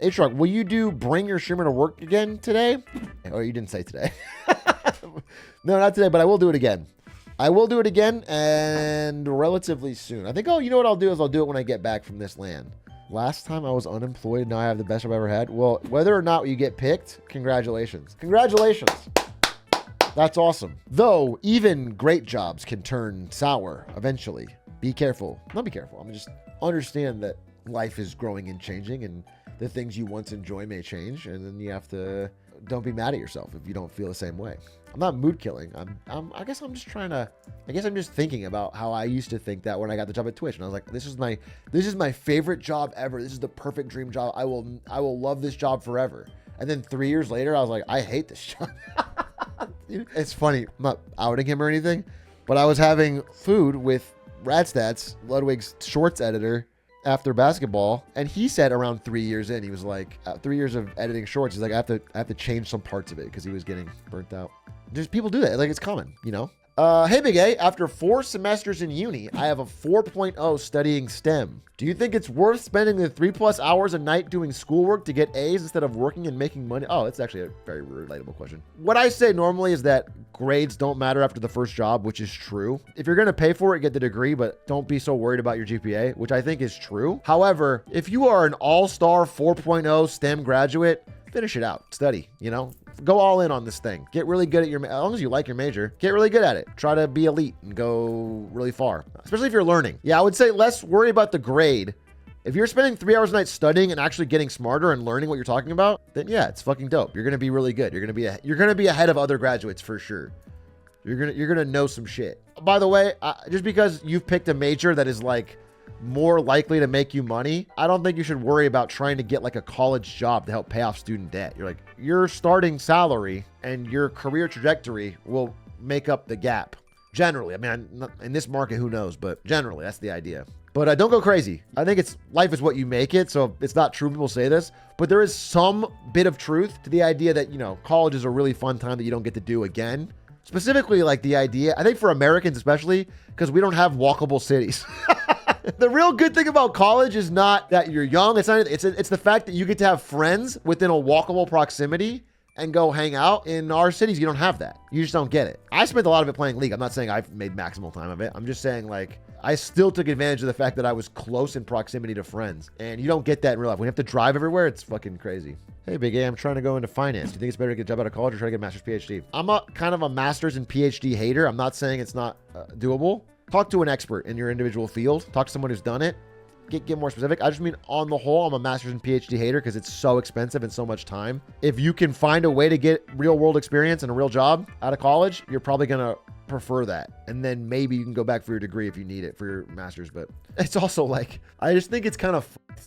H-Rock, will you do bring your streamer to work again today? Oh, you didn't say today. No, not today, but I will do it again. I will do it again and relatively soon. I think, oh, you know what I'll do is I'll do it when I get back from this land. Last time I was unemployed, now I have the best job I ever had. Well, whether or not you get picked, congratulations. Congratulations. That's awesome. Though, even great jobs can turn sour eventually. Be careful. Not be careful. I'm just understand that life is growing and changing, and the things you once enjoy may change, and then you have to don't be mad at yourself if you don't feel the same way. I'm not mood killing. I guess I'm just thinking about how I used to think that when I got the job at Twitch, and I was like, this is my favorite job ever. This is the perfect dream job. I will love this job forever. And then 3 years later, I was like, I hate this job. It's funny. I'm not outing him or anything, but I was having food with Radstats, Ludwig's shorts editor, after basketball, and he said around 3 years in, he was like, 3 years of editing shorts, he's like, I have to change some parts of it because he was getting burnt out. Just people do that. Like, it's common, you know? Hey, Big A, after 4 semesters in uni, I have a 4.0 studying STEM. Do you think it's worth spending the 3+ hours a night doing schoolwork to get A's instead of working and making money? Oh, it's actually a very relatable question. What I say normally is that grades don't matter after the first job, which is true. If you're going to pay for it, get the degree, but don't be so worried about your GPA, which I think is true. However, if you are an all-star 4.0 STEM graduate, finish it out, study, you know? Go all in on this thing. Get really good at as long as you like your major, get really good at it. Try to be elite and go really far, especially if you're learning. Yeah, I would say less worry about the grade. If you're spending 3 hours a night studying and actually getting smarter and learning what you're talking about, then yeah, it's fucking dope. You're going to be really good. You're going to be ahead of other graduates for sure. You're going to know some shit. By the way, just because you've picked a major that is like more likely to make you money, I don't think you should worry about trying to get like a college job to help pay off student debt. You're like, your starting salary and your career trajectory will make up the gap. Generally, I mean, in this market, who knows, but generally that's the idea. But don't go crazy. I think life is what you make it. So it's not true people say this, but there is some bit of truth to the idea that, you know, college is a really fun time that you don't get to do again. Specifically, like the idea, I think for Americans especially, because we don't have walkable cities. The real good thing about college is not that you're young. It's the fact that you get to have friends within a walkable proximity and go hang out. In our cities, you don't have that. You just don't get it. I spent a lot of it playing League. I'm not saying I've made maximal time of it. I'm just saying, like, I still took advantage of the fact that I was close in proximity to friends. And you don't get that in real life. When you have to drive everywhere, it's fucking crazy. Hey, Big A, I'm trying to go into finance. Do you think it's better to get a job out of college or try to get a master's PhD? I'm kind of a master's and PhD hater. I'm not saying it's not doable. Talk to an expert in your individual field. Talk to someone who's done it. Get more specific. I just mean on the whole, I'm a master's and PhD hater because it's so expensive and so much time. If you can find a way to get real world experience and a real job out of college, you're probably going to prefer that. And then maybe you can go back for your degree if you need it for your master's. But it's also like, I just think it's kind of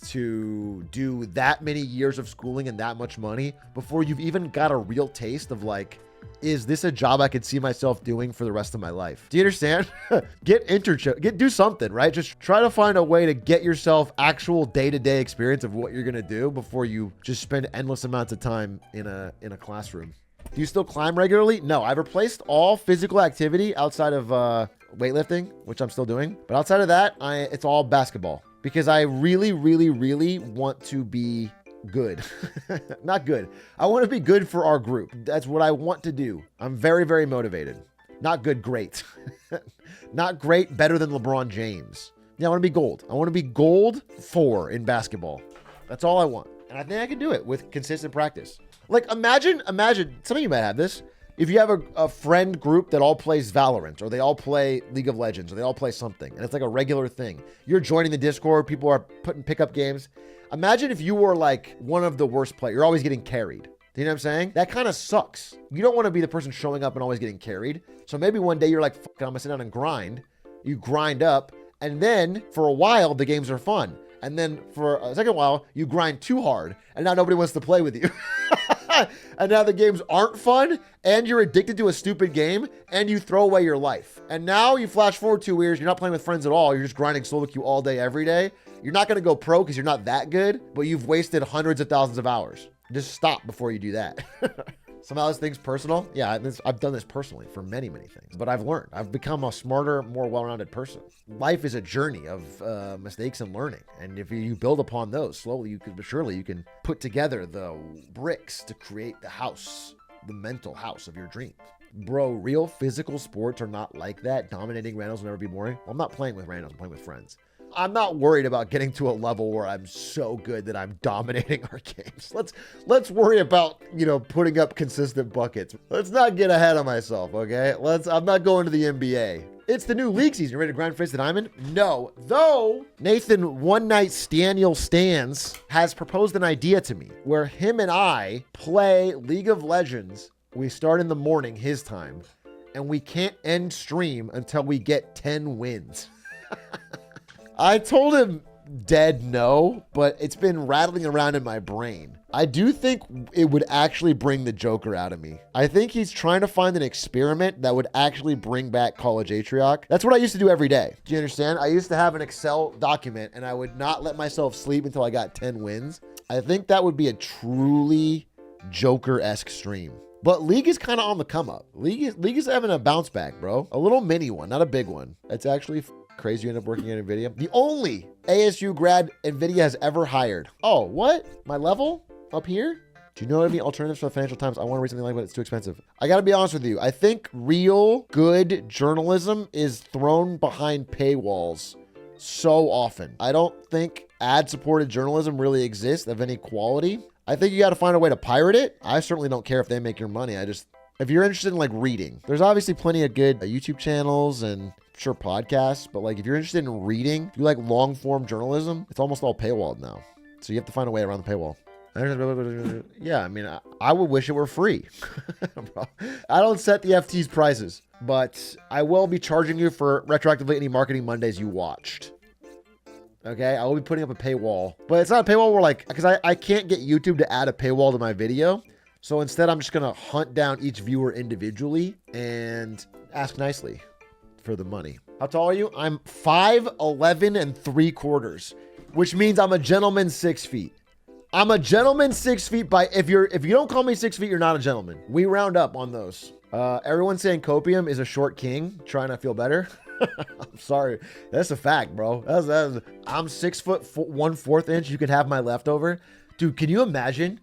to do that many years of schooling and that much money before you've even got a real taste of like, is this a job I could see myself doing for the rest of my life? Do you understand? Get internship, do something, right? Just try to find a way to get yourself actual day-to-day experience of what you're going to do before you just spend endless amounts of time in a classroom. Do you still climb regularly? No, I've replaced all physical activity outside of weightlifting, which I'm still doing. But outside of that, it's all basketball because I really, really, really want to be good. Not good. I want to be good for our group. That's what I want to do. I'm very, very motivated. Not good, great. Not great, better than LeBron James. Yeah, I want to be gold. I want to be gold 4 in basketball. That's all I want. And I think I can do it with consistent practice. Like imagine, some of you might have this. If you have a friend group that all plays Valorant or they all play League of Legends or they all play something and it's like a regular thing. You're joining the Discord, people are putting pickup games. Imagine if you were like one of the worst players. You're always getting carried. Do you know what I'm saying? That kind of sucks. You don't want to be the person showing up and always getting carried. So maybe one day you're like, fuck it, I'm gonna sit down and grind. You grind up and then for a while the games are fun. And then for a second while you grind too hard and now nobody wants to play with you. And now the games aren't fun and you're addicted to a stupid game and you throw away your life. And now you flash forward 2 years, you're not playing with friends at all. You're just grinding solo queue all day, every day. You're not going to go pro because you're not that good, but you've wasted hundreds of thousands of hours. Just stop before you do that. Somehow this thing's personal. Yeah, I've done this personally for many, many things. But I've learned. I've become a smarter, more well-rounded person. Life is a journey of mistakes and learning. And if you build upon those slowly, but surely you can put together the bricks to create the house, the mental house of your dreams. Bro, real physical sports are not like that. Dominating randos will never be boring. Well, I'm not playing with randos. I'm playing with friends. I'm not worried about getting to a level where I'm so good that I'm dominating our games. Let's worry about, putting up consistent buckets. Let's not get ahead of myself, okay? I'm not going to the NBA. It's the new league season. You ready to grind face the diamond? No. Though Nathan One Night Staniel Stans has proposed an idea to me where him and I play League of Legends. We start in the morning, his time, and we can't end stream until we get 10 wins. I told him dead no, but it's been rattling around in my brain. I do think it would actually bring the Joker out of me. I think he's trying to find an experiment that would actually bring back College Atrioc. That's what I used to do every day. Do you understand? I used to have an Excel document and I would not let myself sleep until I got 10 wins. I think that would be a truly Joker-esque stream. But League is kind of on the come up. League is having a bounce back, bro. A little mini one, not a big one. It's actually crazy you end up working at NVIDIA. The only ASU grad NVIDIA has ever hired. Oh, what? My level up here? Do you know any alternatives for the Financial Times? I want to read something like that, but it's too expensive. I got to be honest with you. I think real good journalism is thrown behind paywalls so often. I don't think ad-supported journalism really exists of any quality. I think you got to find a way to pirate it. I certainly don't care if they make your money. If you're interested in reading, there's obviously plenty of good YouTube channels and sure podcasts, but if you're interested in reading, if you like long form journalism, it's almost all paywalled now. So you have to find a way around the paywall. Yeah, I mean, I would wish it were free. I don't set the FT's prices, but I will be charging you for retroactively any Marketing Mondays you watched. Okay, I will be putting up a paywall, but it's not a paywall where because I can't get YouTube to add a paywall to my video. So instead, I'm just going to hunt down each viewer individually and ask nicely for the money. How tall are you? I'm 5'11 and 3/4, which means I'm a gentleman 6 feet. I'm a gentleman 6 feet if you don't call me 6 feet, you're not a gentleman. We round up on those. Everyone's saying Copium is a short king, trying to feel better. I'm sorry. That's a fact, bro. I'm 6 foot 1/4 inch. You could have my leftover. Dude, can you imagine?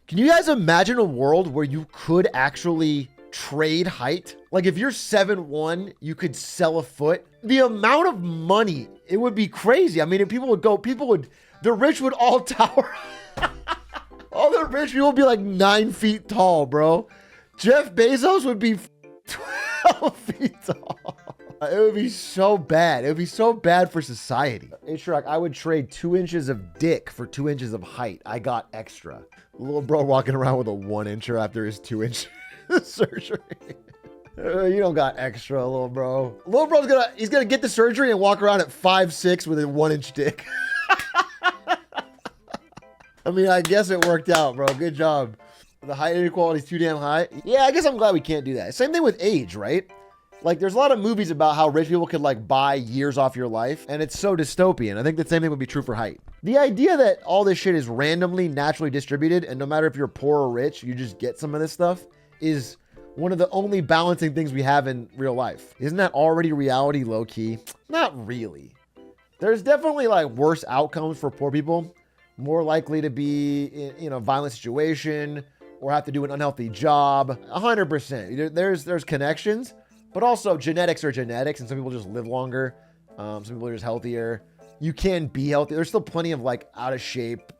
Can you guys imagine a world where you could actually trade height? If you're 7'1", you could sell a foot. The amount of money, it would be crazy. I mean, if the rich would all tower. All the rich people would be 9 feet tall, bro. Jeff Bezos would be 12 feet tall. It would be so bad. It would be so bad for society. Hey, Shrek, I would trade 2 inches of dick for 2 inches of height. I got extra. Little bro walking around with a 1-incher after his 2-inch surgery. You don't got extra, little bro. Little bro's he's gonna get the surgery and walk around at 5'6" with a 1-inch dick. I mean, I guess it worked out, bro. Good job. The height inequality is too damn high. Yeah, I guess I'm glad we can't do that. Same thing with age, right? There's a lot of movies about how rich people could buy years off your life, and it's so dystopian. I think the same thing would be true for height. The idea that all this shit is randomly, naturally distributed, and no matter if you're poor or rich, you just get some of this stuff, is one of the only balancing things we have in real life. Isn't that already reality low-key? Not really. There's definitely worse outcomes for poor people, more likely to be in a violent situation or have to do an unhealthy job. 100%. There's connections. But also genetics are genetics, and some people just live longer. Some people are just healthier. You can be healthy. There's still plenty of out of shape,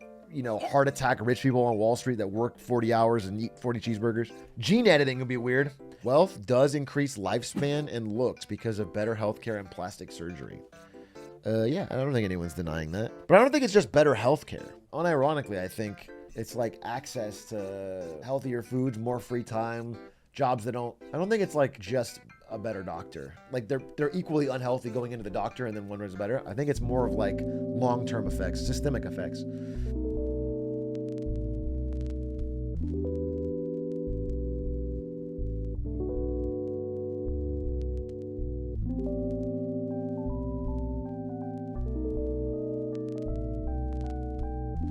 heart attack rich people on Wall Street that work 40 hours and eat 40 cheeseburgers. Gene editing would be weird. Wealth does increase lifespan and looks because of better healthcare and plastic surgery. Yeah, I don't think anyone's denying that. But I don't think it's just better healthcare. Unironically, I think it's access to healthier foods, more free time, jobs that I don't think it's just a better doctor. They're equally unhealthy going into the doctor and then one is better. I think it's more of long-term effects, systemic effects.